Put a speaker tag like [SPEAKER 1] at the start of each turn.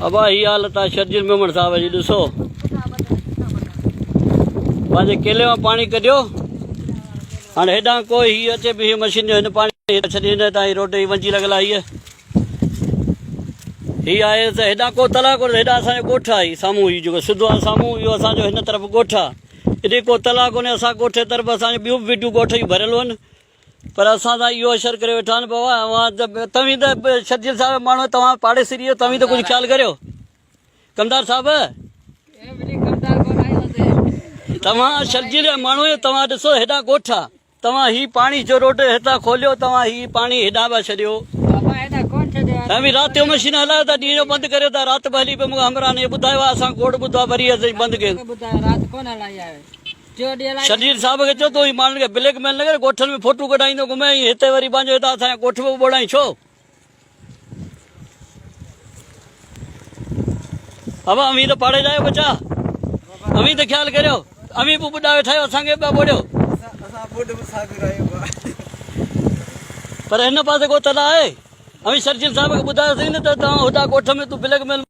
[SPEAKER 1] अब ही हालत आहे शर्जिल मेमण साहब जी। ॾिसो पंहिंजे केले में पानी कढियो। हाणे हेॾां कोई हीअ अचे बि मशीन जो हिन पाणी छॾी हिन तां रोड जी वंजी लॻल आहे। हीअ आहे त हेॾां को तलाउ कोन्हे, हेॾां असांजो ॻोठ आहे साम्हूं। हीअ जेको सिधो आहे साम्हूं इहो असांजो हिन तरफ़ ॻोठ आहे। हेॾे को तलाउ कोन्हे। असां ॻोठ जे तरफ़ असांजो ॿियूं बि विडियूं ॻोठ जूं भरियल आहिनि, पर असां सां इहो असरु करे वेठा आहिनि। बाबा तव्हीं त शर्जिल साहिब माण्हू तव्हां पाड़ेसिरी आहियो, तव्हीं त कुझु ख़्यालु करियो। कमदार साहिब तव्हां शर्जिल जा माण्हू आहियो, तव्हां ॾिसो हेॾां ॻोठ आहे। तव्हां हीअ पाणी जो रोड हितां खोलियो, तव्हां हीअ पाणी हेॾां पिया छॾियो। तव्हां बि राति जो मशीन हलायो था, ॾींहं जो बंदि करियो था। राति हली पियो मूंखे हमराह ने ॿुधायो आहे, असां कोड ॿुधो आहे, वरी असां बंदि कयो। शर्जिल साहिब खे चओ तूं ही माण्हुनि खे ब्लैकमेल न करे, ॻोठनि में फोटू कढाईंदो घुमे, हिते वरी पंहिंजो हितां असांजे ॻोठ में ॿोड़ाई छो। अब अमीं त पाड़े जायो बचा, अमीं त ख़्यालु करियो। अमीं बि ॿुॾा वेठा आहियो, असांखे पिया ॿोड़ियो। पर हिन पासे को तलाउ आहे। अमीं शर्जिल साहिब खे ॿुधायोसीं न त तव्हां हुतां ॻोठ में तूं ब्लैकमेल